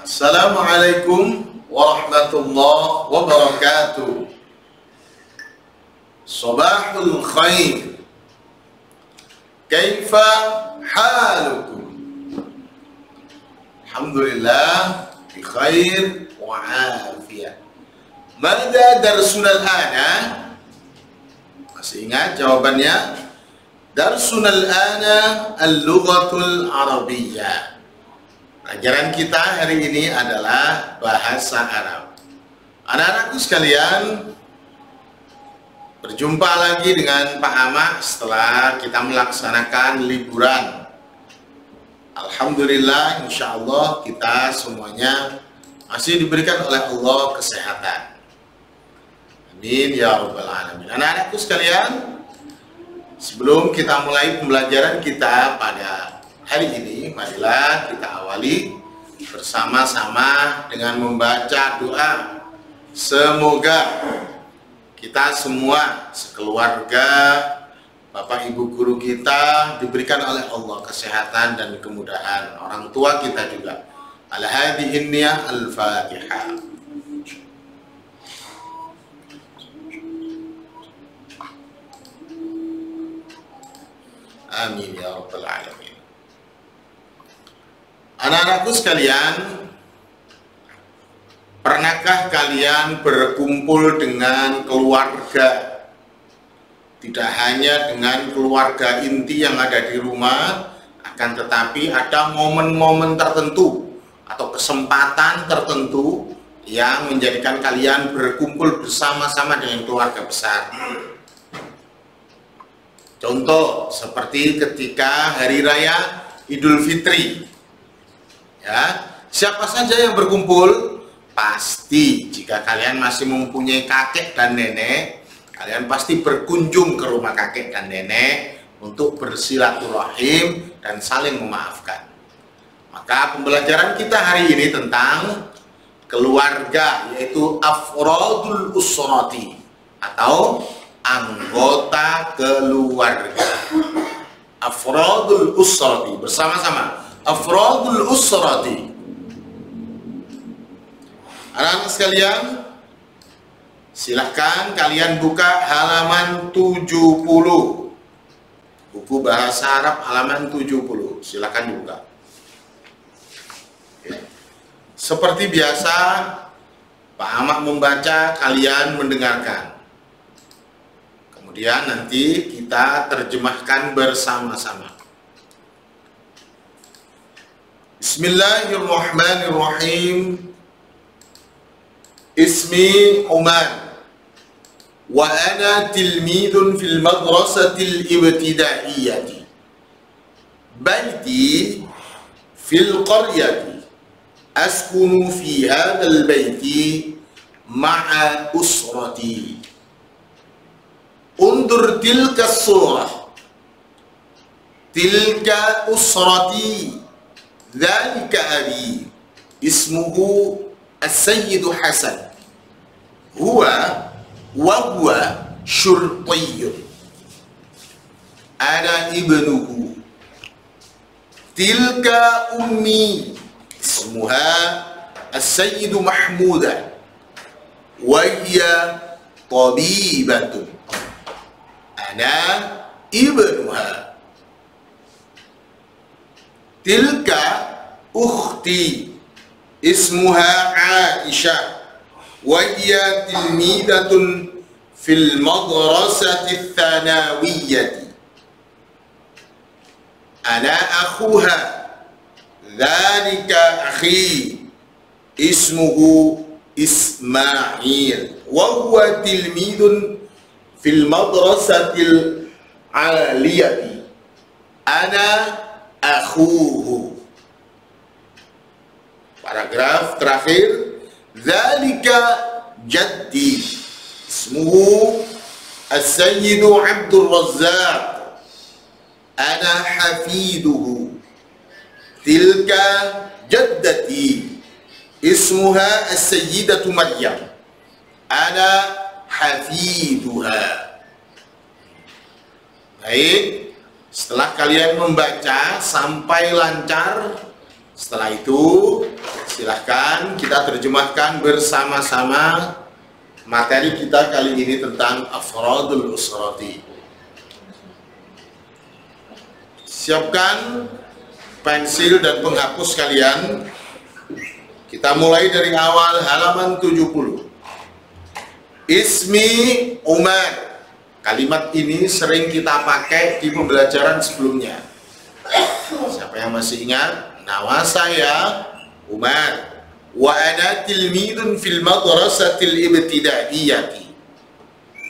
Assalamualaikum warahmatullahi wabarakatuh. Sabahul khair. Kaifa halukum? Alhamdulillah bi khair wa afiyah. Mada darsunal ana? Masih ingat jawabannya? Darsunal ana al-lughatul arabiyyah. Pelajaran kita hari ini adalah bahasa Arab. Anak-anakku sekalian, berjumpa lagi dengan Pak Amak setelah kita melaksanakan liburan. Alhamdulillah, insya Allah kita semuanya masih diberikan oleh Allah kesehatan. Amin ya rabbal alamin. Anak-anakku sekalian, sebelum kita mulai pembelajaran kita pada hari ini, marilah kita awali bersama-sama dengan membaca doa. Semoga kita semua sekeluarga, Bapak Ibu guru kita diberikan oleh Allah kesehatan dan kemudahan. Orang tua kita juga. Ala hadhihi niyah al-Fatihah. Amin ya rabbal alamin. Anak-anakku sekalian, pernahkah kalian berkumpul dengan keluarga? Tidak hanya dengan keluarga inti yang ada di rumah, akan tetapi ada momen-momen tertentu atau kesempatan tertentu yang menjadikan kalian berkumpul bersama-sama dengan keluarga besar. Contoh seperti ketika hari raya Idul Fitri. Ya, siapa saja yang berkumpul? Pasti jika kalian masih mempunyai kakek dan nenek, kalian pasti berkunjung ke rumah kakek dan nenek untuk bersilaturahim dan saling memaafkan. Maka pembelajaran kita hari ini tentang keluarga, yaitu afrodul usrati atau anggota keluarga. Afrodul usrati, bersama-sama. Afrodul usrati. Anak-anak sekalian, silahkan kalian buka halaman 70. Buku bahasa Arab halaman 70. Silahkan dibuka. Oke. Seperti biasa, Pak Amak membaca, kalian mendengarkan. Kemudian nanti kita terjemahkan bersama-sama. Bismillahirrahmanirrahim. Ismi Uman wa ana tilmidun fil madrasatil ibtidaiyati. Baiti fil qaryati. Askunu fi hadzal baiti ma'a usrati. Undur tilka surah. Tilka usrati. Dzalika abi. Ismuhu As-Sayyidu Hasan. Huwa wa huwa syurtiyyun. Ana ibnuhu. Tilka ummi. Ismuha As-Sayyidu Mahmuda. Wa hiya tabibatun. Ana ibnuha. Tilka ukhti. Ismuha Aisyah. Wa hiya tilmidatun fil madrasati tsanawiyyati. Ana akhuha. Dzalika akhi. Ismuhu Ismail. Wa huwa tilmidun fil madrasatil aliyati. Ana akhuhu. Paragraf terakhir, dzalika jaddi. Ismuhu As-Sayyidu Abdul Razzaq. Ana hafiduhu. Tilka jaddati. Ismuha As-Sayyidatu Maryam. Ana hafiduha. Baik, setelah kalian membaca sampai lancar, setelah itu Silahkan kita terjemahkan bersama-sama materi kita kali ini tentang afradul usrati. Siapkan pensil dan penghapus kalian. Kita mulai dari awal halaman 70. Ismi Umar. Kalimat ini sering kita pakai di pembelajaran sebelumnya. Siapa yang masih ingat? Nama saya Umar. Wa ana tilmidun fil madrasatil ibtidaiyati.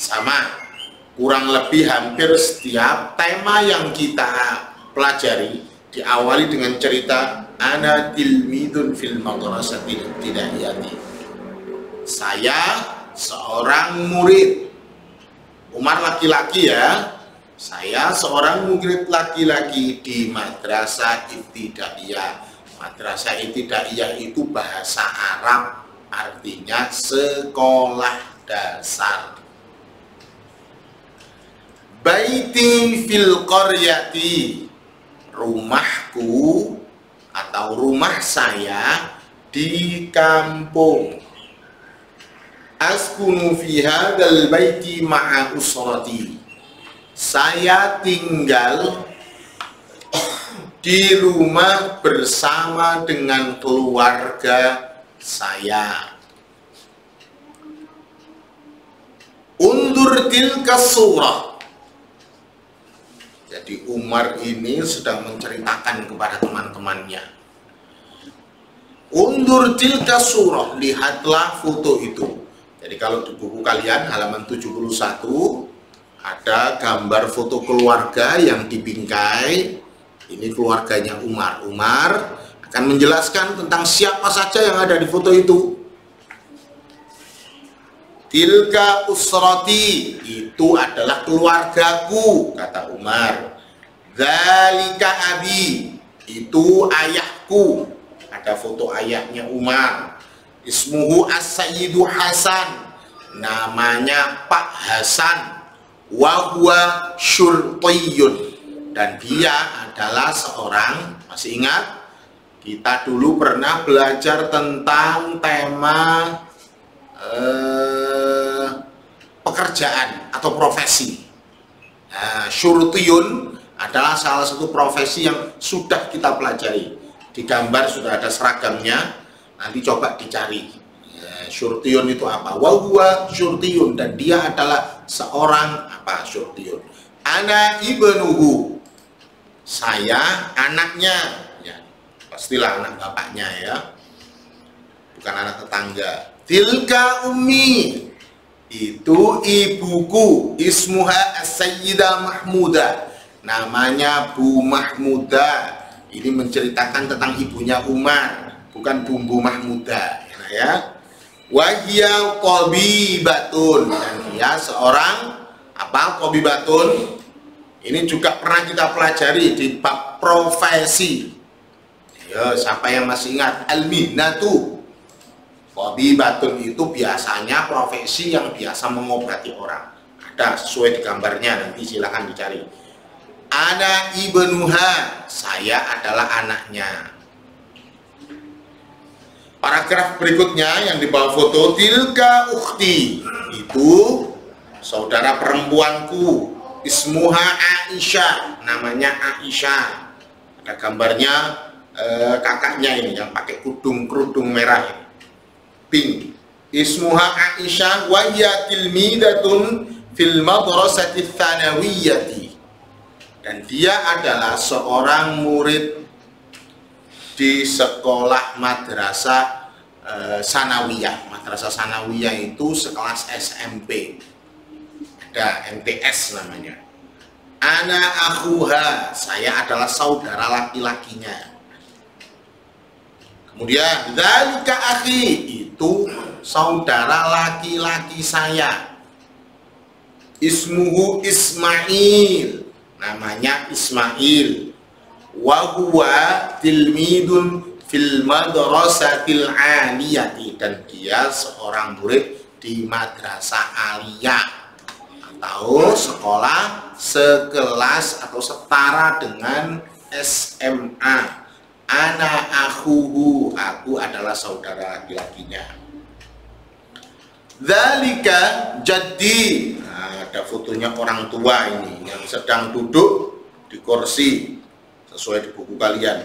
Sama, kurang lebih hampir setiap tema yang kita pelajari diawali dengan cerita ana tilmidun fil madrasatil ibtidaiyati. Saya seorang murid. Umar laki-laki ya. Saya seorang murid laki-laki di madrasah ibtidaiyah. Madrasah ibtidaiyah itu bahasa Arab, artinya sekolah dasar. Baiti fil qaryati. Rumahku atau rumah saya di kampung. Askunu fi hadzal baiti ma'a usrati. Saya tinggal di rumah bersama dengan keluarga saya. Undur tilka surah. Jadi Umar ini sedang menceritakan kepada teman-temannya. Undur tilka surah, lihatlah foto itu. Jadi kalau di buku kalian halaman 71 ada gambar foto keluarga yang dibingkai. Ini keluarganya Umar. Umar akan menjelaskan tentang siapa saja yang ada di foto itu. Tilka usrati, itu adalah keluargaku, kata Umar. Dzalika abi, itu ayahku. Ada foto ayahnya Umar. Ismuhu as-sayyidu Hasan, namanya Pak Hasan. Wa huwa syurtiyun, dan dia adalah seorang, masih ingat? Kita dulu pernah belajar tentang tema pekerjaan atau profesi. Syurtiyun adalah salah satu profesi yang sudah kita pelajari. Di gambar sudah ada seragamnya. Nanti coba dicari syurtiyun itu apa. Wa huwa syurtiyun, dan dia adalah seorang apa syurtiyun. Ana ibnuhu, saya anaknya, ya, pastilah anak bapaknya ya, bukan anak tetangga. Tilka ummi, itu ibuku. Ismuha as-sayyidah Mahmuda, namanya Bu Mahmuda. Ini menceritakan tentang ibunya Umar, bukan Bumbu Mahmuda ya. Wahia qabibatun, dan dia seorang apa? Qabibatun. Ini juga pernah kita pelajari di bab profesi. Ya, siapa yang masih ingat? Al-mihnatu. Qabibatun itu biasanya profesi yang biasa mengobati orang. Ada sesuai di gambarnya, nanti silahkan dicari. Ana ibnuha, saya adalah anaknya. Paragraf berikutnya yang di bawah foto, tilka ukhti, itu saudara perempuanku. Ismuha Aisyah, namanya Aisyah. Ada gambarnya kakaknya ini yang pakai kerudung merah ini, pink. Ismuha Aisyah wa hiya tilmidatun fil madrasati tsanawiyyati, dan dia adalah seorang murid di sekolah madrasah sanawiyah. Madrasah sanawiyah itu sekelas SMP. Ada MTS namanya. Ana akhuha, saya adalah saudara laki-lakinya. Kemudian dzalika akhi, itu saudara laki-laki saya. Ismuhu Ismail, namanya Ismail. Wa huwa tilmidun fil madrasatil aliyati, dan dia seorang murid di madrasah aliyah atau sekolah sekelas atau setara dengan SMA. Ana akhuhu, aku adalah saudara laki-lakinya. Dzalika jaddi. Nah, ada fotonya orang tua ini yang sedang duduk di kursi sesuai di buku kalian.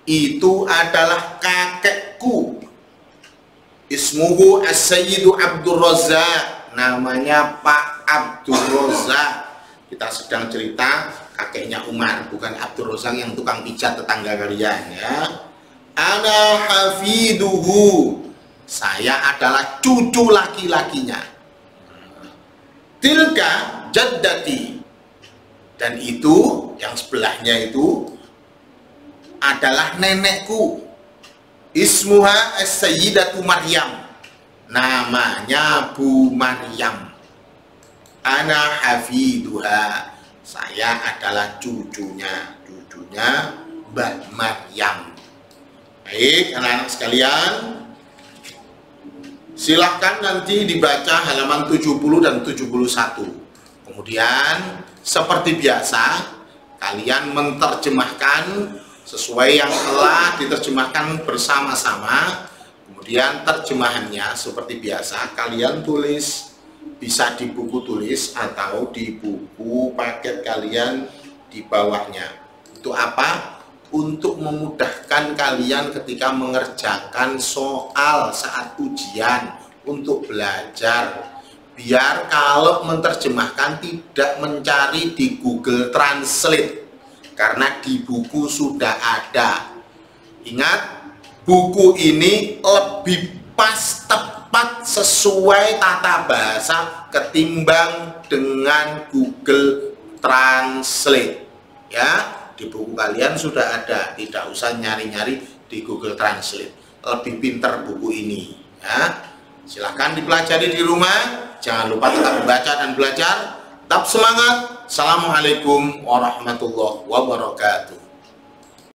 Itu adalah kakekku. Ismuhu As-Sayyidu Abdul Razak, namanya Pak Abdul Razak. Kita sedang cerita kakeknya Umar, bukan Abdul Razak yang tukang pijat tetangga kalian ya. Ana hafiduhu, saya adalah cucu laki-lakinya. Tilka jaddati, dan itu yang sebelahnya itu adalah nenekku. Ismuha As-Sayyidatu Maryam, namanya Bu Maryam. Ana hafiduha, saya adalah cucunya Mbak Maryam. Baik anak-anak sekalian, silahkan nanti dibaca halaman 70 dan 71. Kemudian seperti biasa kalian menerjemahkan sesuai yang telah diterjemahkan bersama-sama. Kemudian terjemahannya seperti biasa kalian tulis, bisa di buku tulis atau di buku paket kalian di bawahnya. Untuk apa? Untuk memudahkan kalian ketika mengerjakan soal saat ujian, untuk belajar. Biar kalau menerjemahkan tidak mencari di Google Translate, karena di buku sudah ada. Ingat, buku ini lebih pas, tepat, sesuai tata bahasa ketimbang dengan Google Translate ya. Di buku kalian sudah ada, tidak usah nyari-nyari di Google Translate. Lebih pintar buku ini ya. Silahkan dipelajari di rumah. Jangan lupa tetap membaca dan belajar. Tetap semangat. Assalamualaikum warahmatullahi wabarakatuh.